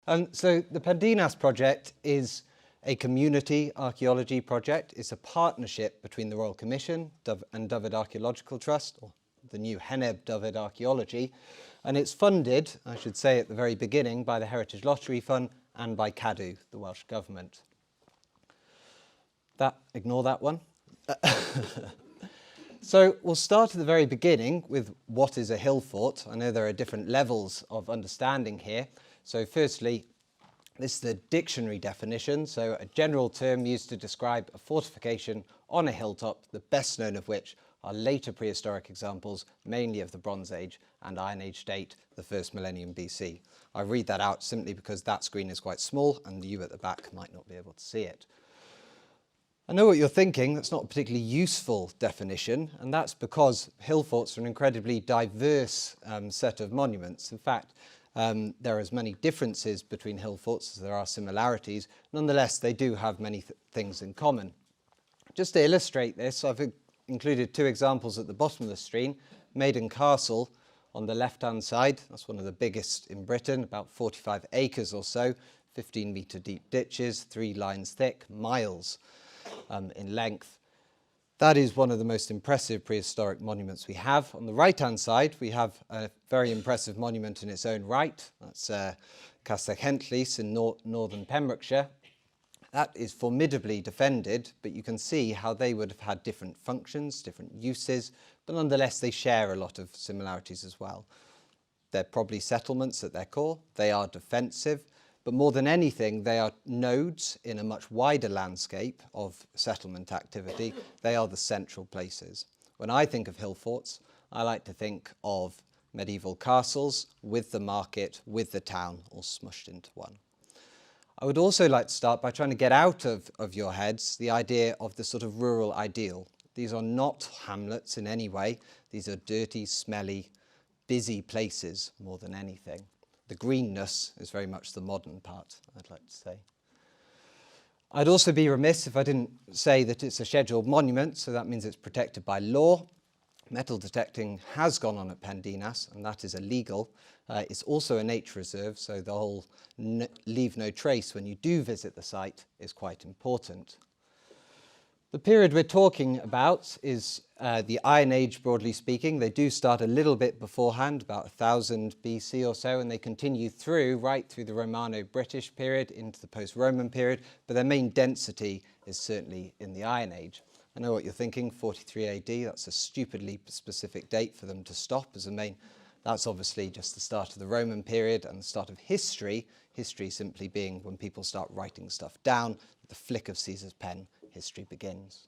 So the Pendinas project is a community archaeology project. It's a partnership between the Royal Commission and Dyfed Archaeological Trust, or the new Heneb Dyfed Archaeology, and it's funded, I should say at the very beginning, by the Heritage Lottery Fund and by Cadw, the Welsh Government. Ignore that one. So we'll start at the very beginning with what is a hill fort. I know there are different levels of understanding here. So firstly, this is the dictionary definition, so a general term used to describe a fortification on a hilltop, the best known of which are later prehistoric examples, mainly of the Bronze Age and Iron Age date, the first millennium BC. I read that out simply because that screen is quite small and you at the back might not be able to see it. I know what you're thinking, that's not a particularly useful definition, and that's because hill forts are an incredibly diverse set of monuments. In fact, there are as many differences between hill forts as there are similarities. Nonetheless, they do have many things in common. Just to illustrate this, I've included two examples at the bottom of the screen. Maiden Castle on the left-hand side, that's one of the biggest in Britain, about 45 acres or so, 15-metre deep ditches, 3 lines thick, miles in length. That is one of the most impressive prehistoric monuments we have. On the right-hand side, we have a very impressive monument in its own right. That's Castell Henllys in northern Pembrokeshire. That is formidably defended, but you can see how they would have had different functions, different uses, but nonetheless they share a lot of similarities as well. They're probably settlements at their core. They are defensive. But more than anything, they are nodes in a much wider landscape of settlement activity. They are the central places. When I think of hill forts, I like to think of medieval castles with the market, with the town, all smushed into one. I would also like to start by trying to get out of your heads the idea of the sort of rural ideal. These are not hamlets in any way. These are dirty, smelly, busy places more than anything. The greenness is very much the modern part, I'd like to say. I'd also be remiss if I didn't say that it's a scheduled monument, so that means it's protected by law. Metal detecting has gone on at Pendinas, and that is illegal. It's also a nature reserve, so the whole leave no trace when you do visit the site is quite important. The period we're talking about is the Iron Age, broadly speaking. They do start a little bit beforehand, about 1000 BC or so, and they continue right through the Romano-British period into the post-Roman period, but their main density is certainly in the Iron Age. I know what you're thinking, 43 AD, that's a stupidly specific date for them to stop as a main. That's obviously just the start of the Roman period and the start of history, history simply being when people start writing stuff down, with the flick of Caesar's pen, history begins.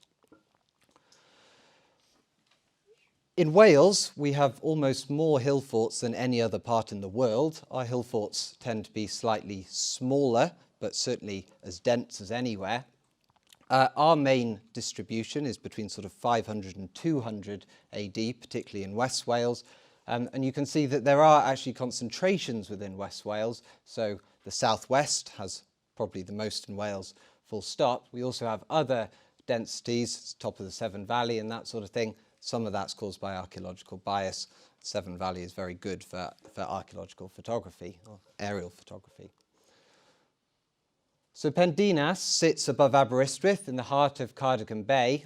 In Wales, we have almost more hill forts than any other part in the world. Our hill forts tend to be slightly smaller, but certainly as dense as anywhere. Our main distribution is between sort of 500 and 200 AD, particularly in West Wales. And you can see that there are actually concentrations within West Wales. So the southwest has probably the most in Wales, full stop. We also have other densities, top of the Severn Valley and that sort of thing. Some of that's caused by archaeological bias. Severn Valley is very good for archaeological photography, or aerial photography. So Pendinas sits above Aberystwyth in the heart of Cardigan Bay,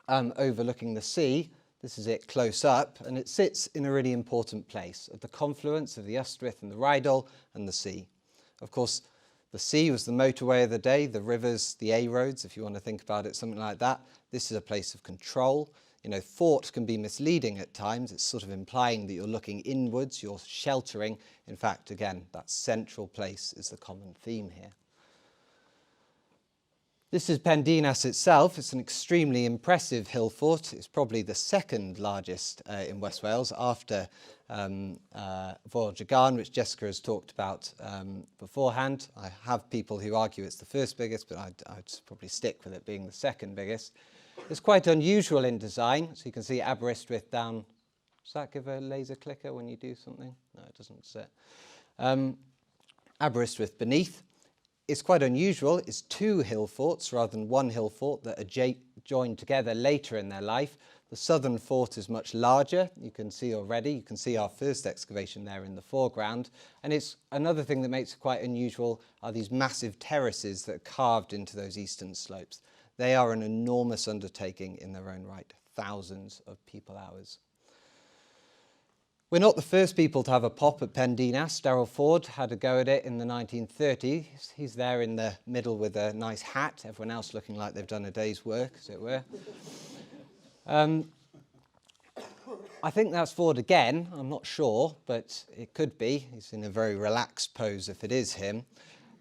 overlooking the sea. This is it close up, and it sits in a really important place at the confluence of the Ystwyth and the Rheidol and the sea. Of course, the sea was the motorway of the day, the rivers, the A-roads, if you want to think about it, something like that. This is a place of control. You know, fort can be misleading at times. It's sort of implying that you're looking inwards, you're sheltering. In fact, again, that central place is the common theme here. This is Pendinas itself. It's an extremely impressive hill fort. It's probably the second largest in West Wales after Fôl-y-Gan, which Jessica has talked about beforehand. I have people who argue it's the first biggest, but I'd probably stick with it being the second biggest. It's quite unusual in design. So you can see Aberystwyth down. Does that give a laser clicker when you do something? No, it doesn't sit. Aberystwyth beneath. It's quite unusual. It's 2 hill forts rather than 1 hill fort that are joined together later in their life. The southern fort is much larger. You can see our first excavation there in the foreground. And it's another thing that makes it quite unusual are these massive terraces that are carved into those eastern slopes. They are an enormous undertaking in their own right, thousands of people hours. We're not the first people to have a pop at Pen Dinas. Darrell Ford had a go at it in the 1930s. He's there in the middle with a nice hat, everyone else looking like they've done a day's work, as it were. I think that's Ford again, I'm not sure, but it could be. He's in a very relaxed pose if it is him.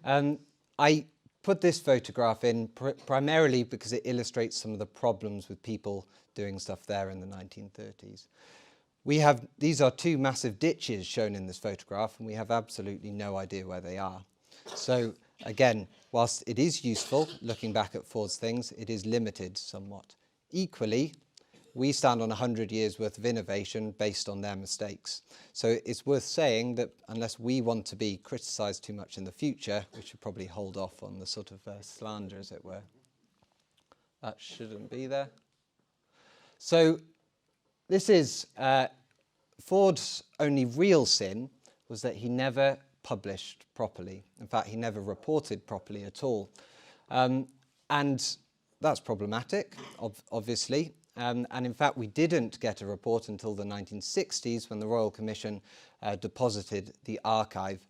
I put this photograph in primarily because it illustrates some of the problems with people doing stuff there in the 1930s. These are two massive ditches shown in this photograph, and we have absolutely no idea where they are. So again, whilst it is useful looking back at Ford's things, it is limited somewhat. Equally, we stand on 100 years worth of innovation based on their mistakes. So it's worth saying that unless we want to be criticised too much in the future, we should probably hold off on the sort of slander, as it were. That shouldn't be there. So this is Ford's only real sin was that he never published properly. In fact, he never reported properly at all. And that's problematic, obviously. And in fact, we didn't get a report until the 1960s when the Royal Commission deposited the archive,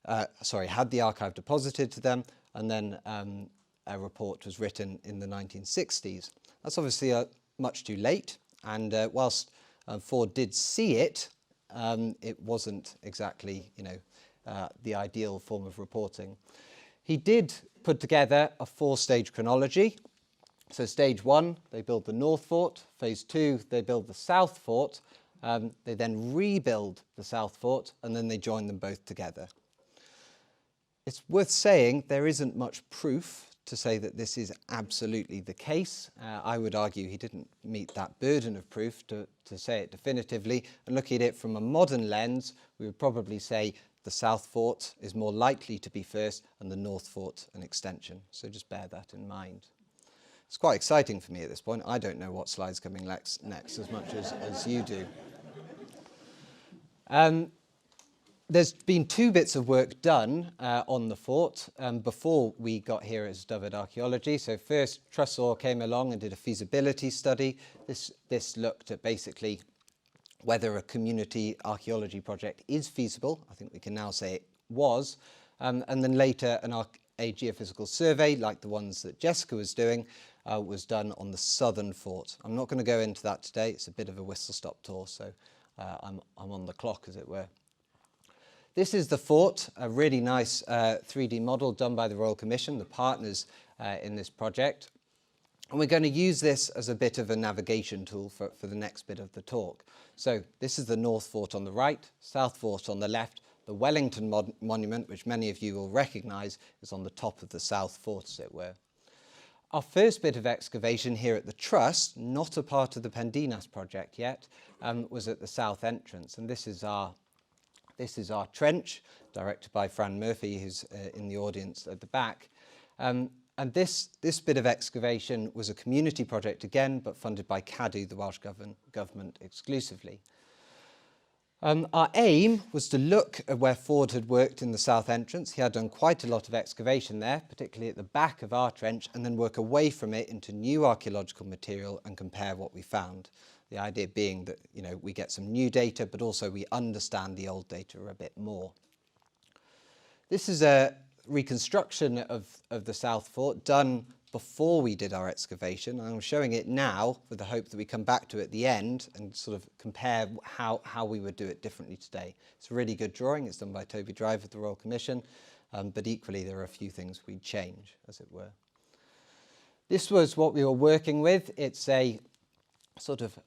had the archive deposited to them, and then a report was written in the 1960s. That's obviously much too late. And whilst Ford did see it, it wasn't exactly, the ideal form of reporting. He did put together a 4-stage chronology. So stage 1, they build the North Fort. Phase 2, they build the South Fort. They then rebuild the South Fort, and then they join them both together. It's worth saying there isn't much proof to say that this is absolutely the case. I would argue he didn't meet that burden of proof to say it definitively. And looking at it from a modern lens, we would probably say the South Fort is more likely to be first and the North Fort an extension. So just bear that in mind. It's quite exciting for me at this point. I don't know what slide's coming next as much as you do. There's been 2 bits of work done on the fort before we got here as Dyfed Archaeology. So first, Trussor came along and did a feasibility study. This looked at basically whether a community archaeology project is feasible. I think we can now say it was. And then later, a geophysical survey, like the ones that Jessica was doing, was done on the southern fort. I'm not going to go into that today. It's a bit of a whistle-stop tour, so I'm on the clock, as it were. This is the fort, a really nice 3D model done by the Royal Commission, the partners in this project. And we're going to use this as a bit of a navigation tool for the next bit of the talk. So this is the North Fort on the right, South Fort on the left. The Wellington Monument, which many of you will recognise, is on the top of the South Fort, as it were. Our first bit of excavation here at the Trust, not a part of the Pendinas project yet, was at the south entrance. And this is our trench, directed by Fran Murphy, who's in the audience at the back. And this bit of excavation was a community project again, but funded by Cadw, the Welsh government exclusively. Our aim was to look at where Ford had worked in the south entrance. He had done quite a lot of excavation there, particularly at the back of our trench, and then work away from it into new archaeological material and compare what we found. The idea being that, we get some new data, but also we understand the old data a bit more. This is a reconstruction of the South Fort done before we did our excavation. I'm showing it now with the hope that we come back to it at the end and sort of compare how we would do it differently today. It's a really good drawing. It's done by Toby Drive of the Royal Commission, but equally there are a few things we'd change, as it were. This was what we were working with. It's a sort of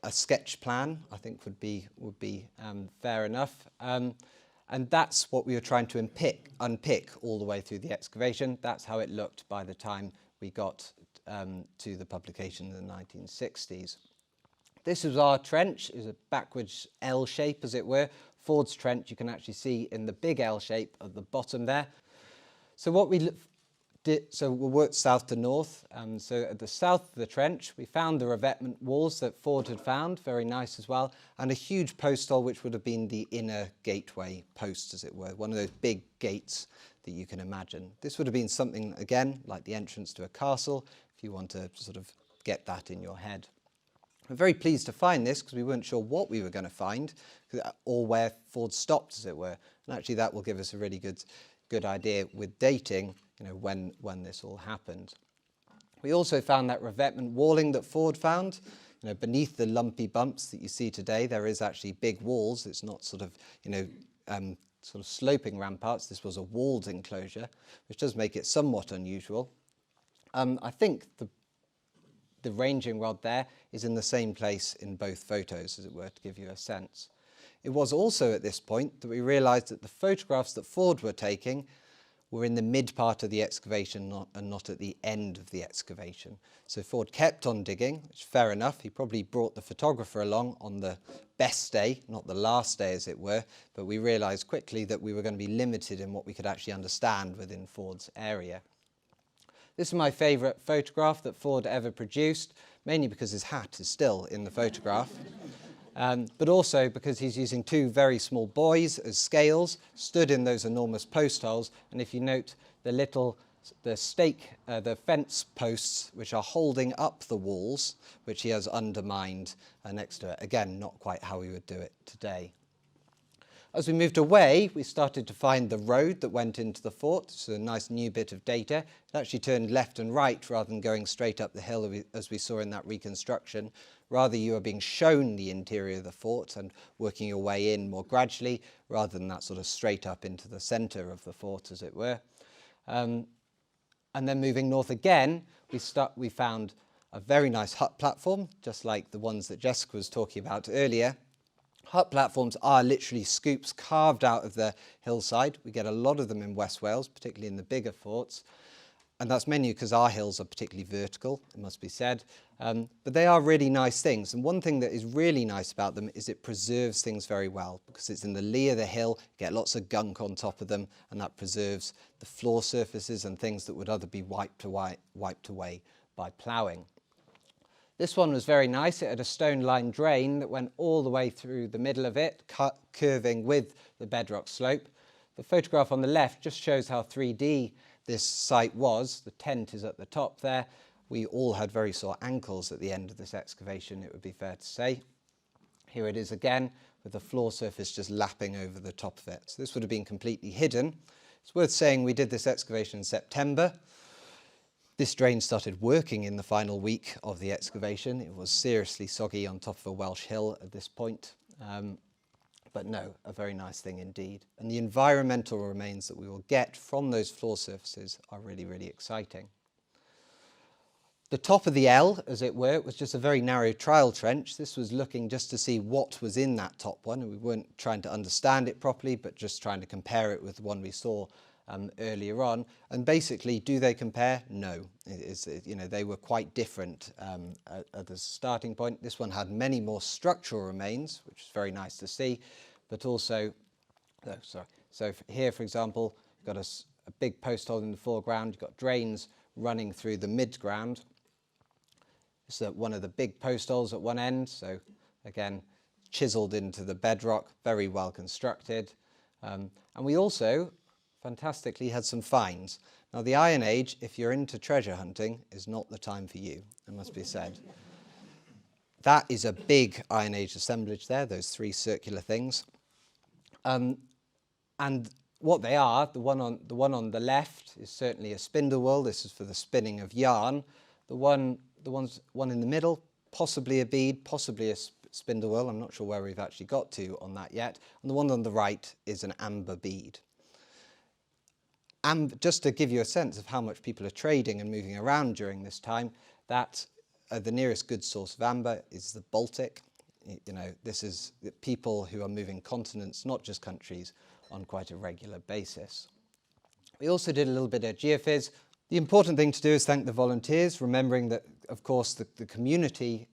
a sketch plan, I think would be fair enough. And that's what we were trying to unpick all the way through the excavation. That's how it looked by the time we got to the publication in the 1960s. This was our trench. It was a backwards L shape, as it were. Ford's trench you can actually see in the big L shape at the bottom there. So what we So we'll work south to north. So at the south of the trench, we found the revetment walls that Ford had found, very nice as well, and a huge post hole which would have been the inner gateway post, as it were, one of those big gates that you can imagine. This would have been something, again, like the entrance to a castle, if you want to sort of get that in your head. I'm very pleased to find this because we weren't sure what we were going to find or where Ford stopped, as it were. And actually that will give us a really good idea with dating, when this all happened. We also found that revetment walling that Ford found. Beneath the lumpy bumps that you see today, there is actually big walls. It's not sort of sloping ramparts. This was a walled enclosure, which does make it somewhat unusual. I think the ranging rod there is in the same place in both photos, as it were, to give you a sense. It was also at this point that we realised that the photographs that Ford were taking were in the mid part of the excavation and not at the end of the excavation. So Ford kept on digging, which is fair enough. He probably brought the photographer along on the best day, not the last day, as it were, but we realised quickly that we were going to be limited in what we could actually understand within Ford's area. This is my favourite photograph that Ford ever produced, mainly because his hat is still in the photograph, but also because he's using two very small buoys as scales, stood in those enormous post holes, and if you note the fence posts which are holding up the walls, which he has undermined next to it. Again, not quite how we would do it today. As we moved away, we started to find the road that went into the fort. So a nice new bit of data. It actually turned left and right rather than going straight up the hill as we saw in that reconstruction. Rather, you are being shown the interior of the fort and working your way in more gradually, rather than that sort of straight up into the centre of the fort, as it were. And then moving north again, we found a very nice hut platform, just like the ones that Jessica was talking about earlier. Hut platforms are literally scoops carved out of the hillside. We get a lot of them in West Wales, particularly in the bigger forts. And that's mainly because our hills are particularly vertical, it must be said. But they are really nice things. And one thing that is really nice about them is it preserves things very well, because it's in the lee of the hill, you get lots of gunk on top of them, and that preserves the floor surfaces and things that would otherwise be wiped away by ploughing. This one was very nice. It had a stone-lined drain that went all the way through the middle of it, curving with the bedrock slope. The photograph on the left just shows how 3D this site was. The tent is at the top there. We all had very sore ankles at the end of this excavation, it would be fair to say. Here it is again, with the floor surface just lapping over the top of it. So this would have been completely hidden. It's worth saying we did this excavation in September. This drain started working in the final week of the excavation. It was seriously soggy on top of a Welsh hill at this point. But no, a very nice thing indeed. And the environmental remains that we will get from those floor surfaces are really, really exciting. The top of the L, as it were, was just a very narrow trial trench. This was looking just to see what was in that top one. And we weren't trying to understand it properly, but just trying to compare it with the one we saw earlier on. And basically, do they compare? No. They were quite different at the starting point. This one had many more structural remains, which is very nice to see, but also, so here, for example, you've got a big post hole in the foreground, you've got drains running through the mid-ground. It's one of the big post holes at one end, so again, chiselled into the bedrock, very well constructed. And we also fantastically had some finds. Now the Iron Age, if you're into treasure hunting, is not the time for you, it must be said. That is a big Iron Age assemblage there, those three circular things. And what they are, the one on the left is certainly a spindle whorl. This is for the spinning of yarn. The one in the middle, possibly a bead, possibly a spindle whorl. I'm not sure where we've actually got to on that yet. And the one on the right is an amber bead. And just to give you a sense of how much people are trading and moving around during this time, that the nearest good source of amber is the Baltic. This is the people who are moving continents, not just countries, on quite a regular basis. We also did a little bit of geophys The important thing to do is thank the volunteers, remembering that, of course, the community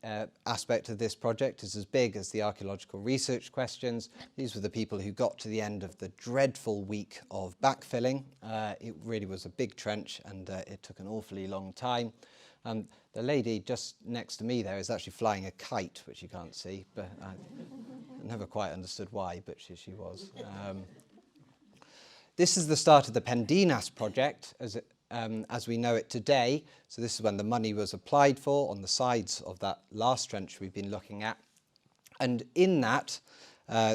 aspect of this project is as big as the archaeological research questions. These were the people who got to the end of the dreadful week of backfilling. It really was a big trench, and it took an awfully long time. The lady just next to me there is actually flying a kite, which you can't see, but I never quite understood why, but she was. This is the start of the Pendinas project as we know it today. So this is when the money was applied for on the sides of that last trench we've been looking at. And in that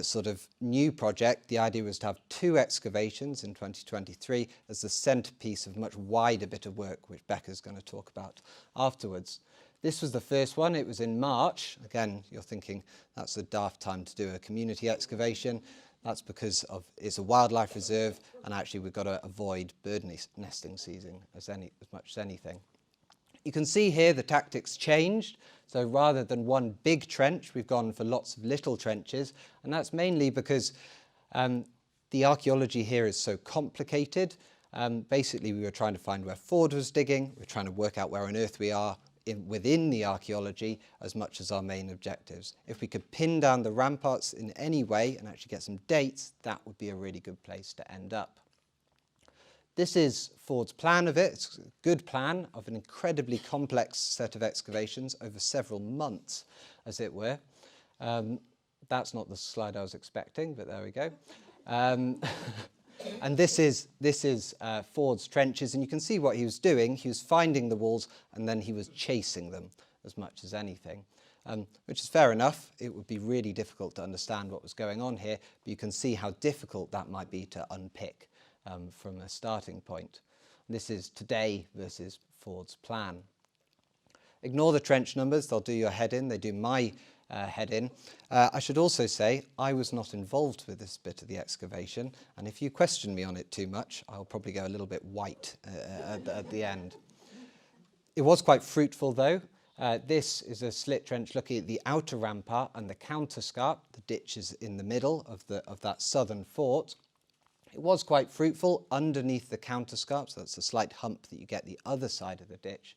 sort of new project, the idea was to have 2 excavations in 2023 as the centrepiece of a much wider bit of work, which Becca's going to talk about afterwards. This was the first one. It was in March. Again, you're thinking that's a daft time to do a community excavation. That's because it's a wildlife reserve, and actually we've got to avoid bird nesting season as much as anything. You can see here the tactics changed. So rather than one big trench, we've gone for lots of little trenches, and that's mainly because the archaeology here is so complicated. Basically, we were trying to find where Ford was digging. We're trying to work out where on earth we are within the archaeology as much as our main objectives. If we could pin down the ramparts in any way and actually get some dates, that would be a really good place to end up. This is Ford's plan of it. It's a good plan of an incredibly complex set of excavations over several months, as it were. That's not the slide I was expecting, but there we go. And this is Ford's trenches, and you can see what he was doing. He was finding the walls, and then he was chasing them as much as anything, which is fair enough. It would be really difficult to understand what was going on here, but you can see how difficult that might be to unpick from a starting point. This is today versus Ford's plan. Ignore the trench numbers. They'll do your head in. They do my head in. I should also say I was not involved with this bit of the excavation, and if you question me on it too much, I'll probably go a little bit white at the end. It was quite fruitful though. This is a slit trench looking at the outer rampart and the counterscarp. The ditch is in the middle of that southern fort. It was quite fruitful underneath the counterscarp, so that's a slight hump that you get the other side of the ditch.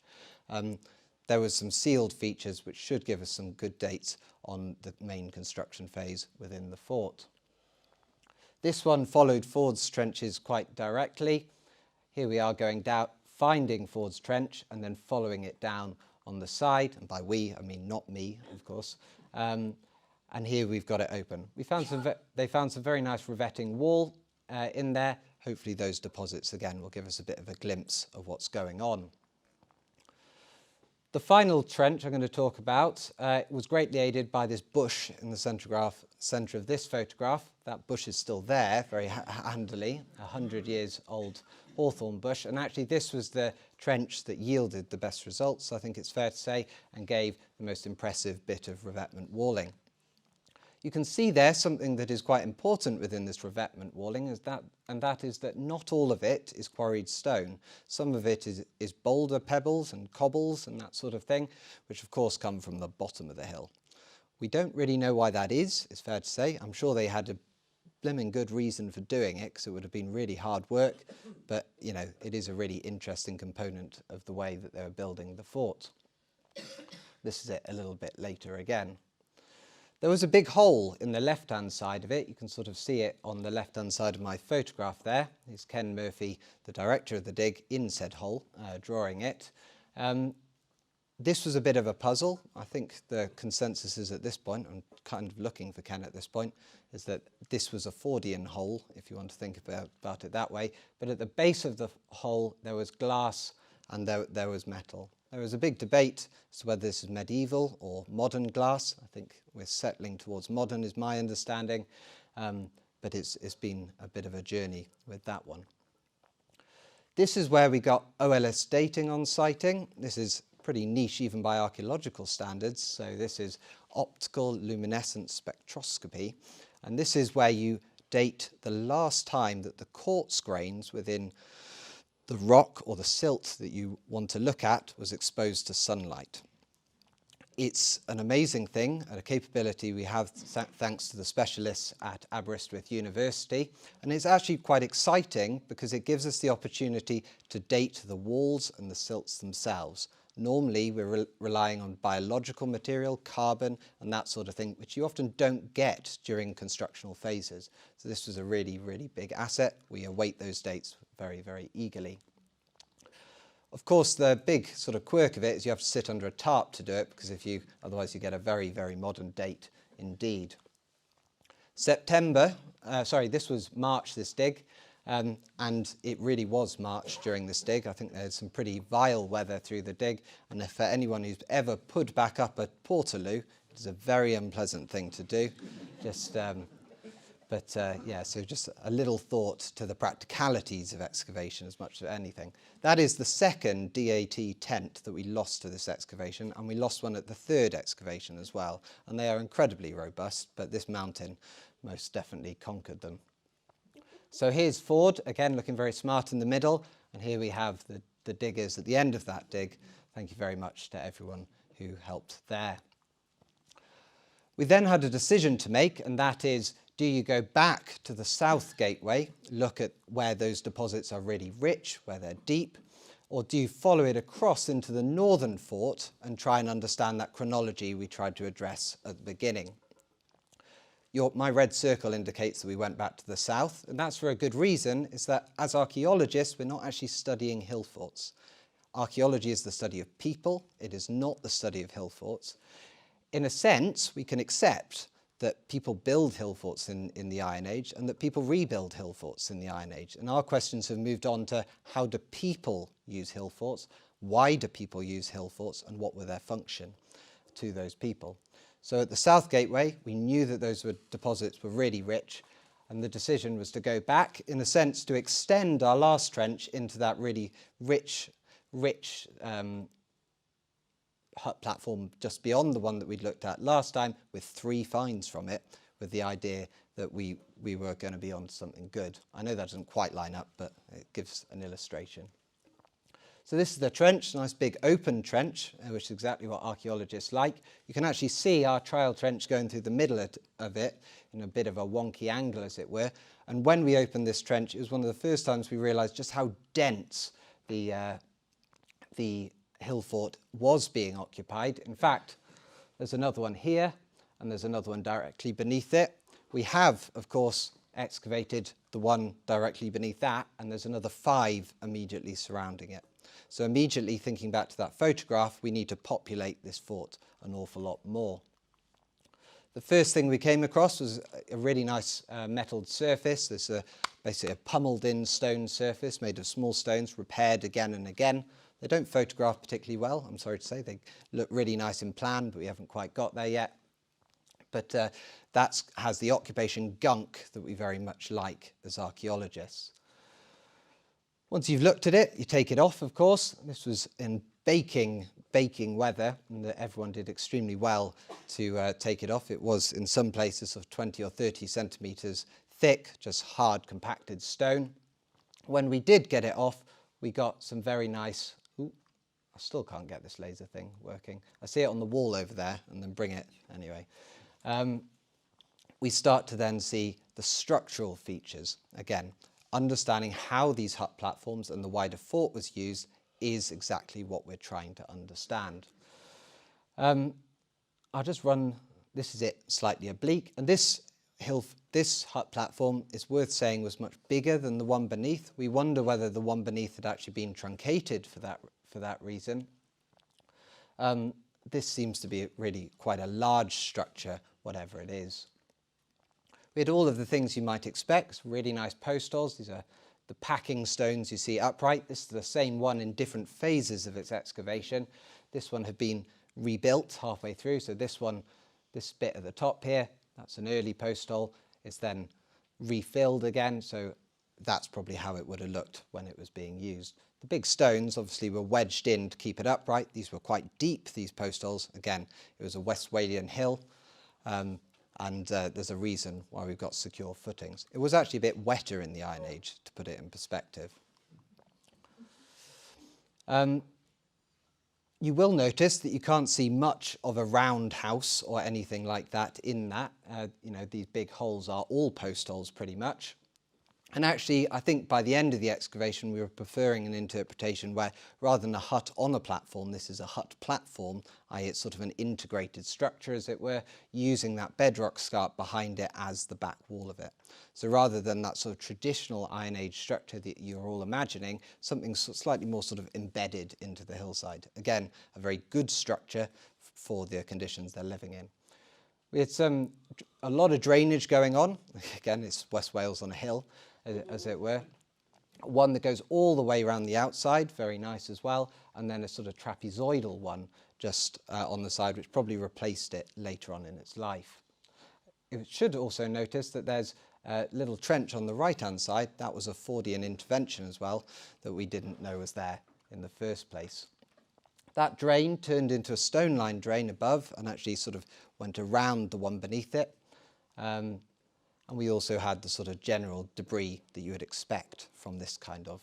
There was some sealed features which should give us some good dates on the main construction phase within the fort. This one followed Ford's trenches quite directly. Here we are going down, finding Ford's trench and then following it down on the side. And by we, I mean not me, of course. And here we've got it open. They found some very nice revetting wall in there. Hopefully those deposits again will give us a bit of a glimpse of what's going on. The final trench I'm going to talk about was greatly aided by this bush in the centre of this photograph. That bush is still there, very handily, 100 years old hawthorn bush. And actually this was the trench that yielded the best results, I think it's fair to say, and gave the most impressive bit of revetment walling. You can see there something that is quite important within this revetment walling, and that is that not all of it is quarried stone. Some of it is boulder pebbles and cobbles and that sort of thing, which of course come from the bottom of the hill. We don't really know why that is, it's fair to say. I'm sure they had a blimmin' good reason for doing it, because it would have been really hard work, but you know, it is a really interesting component of the way that they were building the fort. This is it a little bit later again. There was a big hole in the left-hand side of it. You can sort of see it on the left-hand side of my photograph there. It's Ken Murphy, the director of the dig, in said hole, drawing it. This was a bit of a puzzle. I think the consensus is at this point, I'm kind of looking for Ken at this point, is that this was a Fordian hole, if you want to think about it that way. But at the base of the hole, there was glass and there was metal. There was a big debate as to whether this is medieval or modern glass. I think we're settling towards modern is my understanding, but it's been a bit of a journey with that one. This is where we got OLS dating on sighting. This is pretty niche even by archaeological standards. So this is optical luminescent spectroscopy. And this is where you date the last time that the quartz grains within the rock or the silt that you want to look at was exposed to sunlight. It's an amazing thing and a capability we have thanks to the specialists at Aberystwyth University, and it's actually quite exciting because it gives us the opportunity to date the walls and the silts themselves. Normally we're relying on biological material, carbon and that sort of thing, which you often don't get during constructional phases. So this was a really, really big asset. We await those dates very, very eagerly. Of course, the big sort of quirk of it is you have to sit under a tarp to do it, because otherwise you get a very, very modern date indeed. This was March, this dig, and it really was March during this dig. I think there's some pretty vile weather through the dig, and for anyone who's ever put back up a Portaloo, it is a very unpleasant thing to do. So just a little thought to the practicalities of excavation as much as anything. That is the second DAT tent that we lost to this excavation, and we lost one at the third excavation as well. And they are incredibly robust, but this mountain most definitely conquered them. So here's Ford, again looking very smart in the middle, and here we have the diggers at the end of that dig. Thank you very much to everyone who helped there. We then had a decision to make, and that is, do you go back to the south gateway, look at where those deposits are really rich, where they're deep, or do you follow it across into the northern fort and try and understand that chronology we tried to address at the beginning? My red circle indicates that we went back to the south, and that's for a good reason, is that as archaeologists, we're not actually studying hill forts. Archaeology is the study of people, it is not the study of hill forts. In a sense, we can accept that people build hill forts in the Iron Age and that people rebuild hill forts in the Iron Age. And our questions have moved on to how do people use hill forts, why do people use hill forts, and what were their function to those people. So at the South Gateway, we knew that those deposits were really rich, and the decision was to go back, in a sense, to extend our last trench into that really rich hut platform just beyond the one that we'd looked at last time, with 3 finds from it, with the idea that we were going to be on something good. I know that doesn't quite line up, but it gives an illustration. So this is the trench, a nice big open trench, which is exactly what archaeologists like. You can actually see our trial trench going through the middle of it, in a bit of a wonky angle, as it were. And when we opened this trench, it was one of the first times we realised just how dense the hill fort was being occupied. In fact, there's another one here, and there's another one directly beneath it. We have, of course, excavated the one directly beneath that, and there's another 5 immediately surrounding it. So immediately thinking back to that photograph, we need to populate this fort an awful lot more. The first thing we came across was a really nice metalled surface. There's basically a pummeled in stone surface made of small stones, repaired again and again. They don't photograph particularly well, I'm sorry to say. They look really nice in plan, but we haven't quite got there yet. But that has the occupation gunk that we very much like as archaeologists. Once you've looked at it, you take it off, of course. This was in baking weather, and everyone did extremely well to take it off. It was, in some places, of 20 or 30 centimetres thick, just hard, compacted stone. When we did get it off, we got some very nice... I still can't get this laser thing working. I see it on the wall over there, and then bring it anyway. We start to then see the structural features. Again, understanding how these hut platforms and the wider fort was used is exactly what we're trying to understand. I'll just run, this is it, slightly oblique, and this hut platform, is worth saying, was much bigger than the one beneath. We wonder whether the one beneath had actually been truncated for that reason. This seems to be really quite a large structure, whatever it is. We had all of the things you might expect, really nice post holes. These are the packing stones you see upright. This is the same one in different phases of its excavation. This one had been rebuilt halfway through, so this bit at the top here, that's an early post hole. It's then refilled again, so that's probably how it would have looked when it was being used. The big stones obviously were wedged in to keep it upright. These were quite deep, these post holes. Again, it was a Westphalian hill, and there's a reason why we've got secure footings. It was actually a bit wetter in the Iron Age, to put it in perspective. You will notice that you can't see much of a round house or anything like that in that. These big holes are all post holes pretty much. And actually, I think by the end of the excavation, we were preferring an interpretation where rather than a hut on a platform, this is a hut platform, i.e. it's sort of an integrated structure, as it were, using that bedrock scarp behind it as the back wall of it. So rather than that sort of traditional Iron Age structure that you're all imagining, something slightly more sort of embedded into the hillside. Again, a very good structure for the conditions they're living in. We had a lot of drainage going on. Again, it's West Wales on a hill, as it were. One that goes all the way around the outside, very nice as well, and then a sort of trapezoidal one just on the side, which probably replaced it later on in its life. You should also notice that there's a little trench on the right-hand side. That was a Fordian intervention as well, that we didn't know was there in the first place. That drain turned into a stone-lined drain above and actually sort of went around the one beneath it. And we also had the sort of general debris that you would expect from this kind of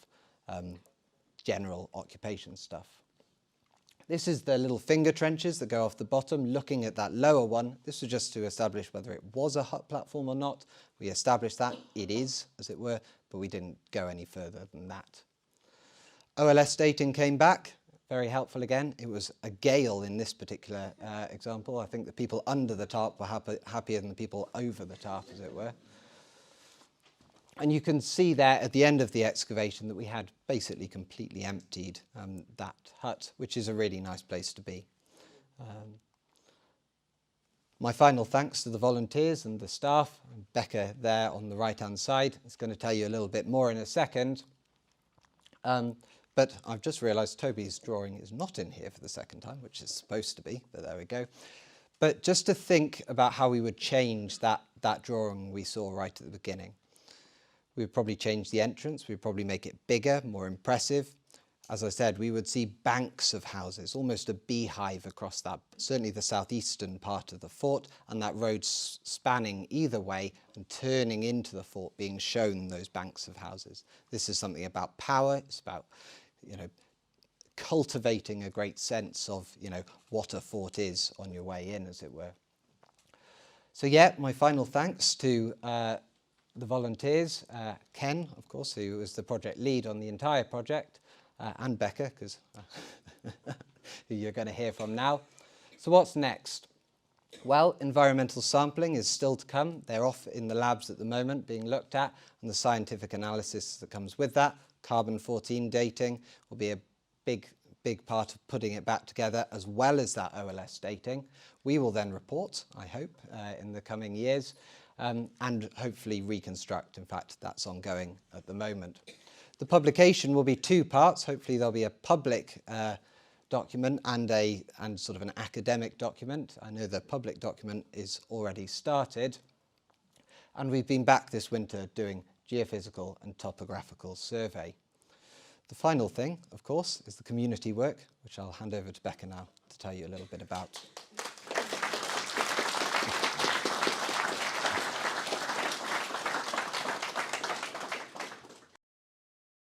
general occupation stuff. This is the little finger trenches that go off the bottom. Looking at that lower one, this was just to establish whether it was a hut platform or not. We established that it is, as it were, but we didn't go any further than that. OLS dating came back. Very helpful again. It was a gale in this particular example. I think the people under the tarp were happier than the people over the tarp, as it were. And you can see there at the end of the excavation that we had basically completely emptied that hut, which is a really nice place to be. My final thanks to the volunteers and the staff. Becca there on the right-hand side is going to tell you a little bit more in a second. But I've just realised Toby's drawing is not in here for the second time, which is supposed to be, but there we go. But just to think about how we would change that drawing we saw right at the beginning. We would probably change the entrance, we'd probably make it bigger, more impressive. As I said, we would see banks of houses, almost a beehive across that, certainly the southeastern part of the fort, and that road spanning either way and turning into the fort, being shown those banks of houses. This is something about power, it's about, cultivating a great sense of, what a fort is on your way in, as it were. So yeah, my final thanks to the volunteers, Ken, of course, who was the project lead on the entire project, and Becca, because who you're going to hear from now. So what's next? Well, environmental sampling is still to come. They're off in the labs at the moment being looked at, and the scientific analysis that comes with that. Carbon-14 dating will be a big part of putting it back together, as well as that OLS dating. We will then report, I hope, in the coming years, and hopefully reconstruct. In fact, that's ongoing at the moment. The publication will be two parts. Hopefully there'll be a public document and sort of an academic document. I know the public document is already started. And we've been back this winter doing geophysical and topographical survey. The final thing, of course, is the community work, which I'll hand over to Becca now to tell you a little bit about.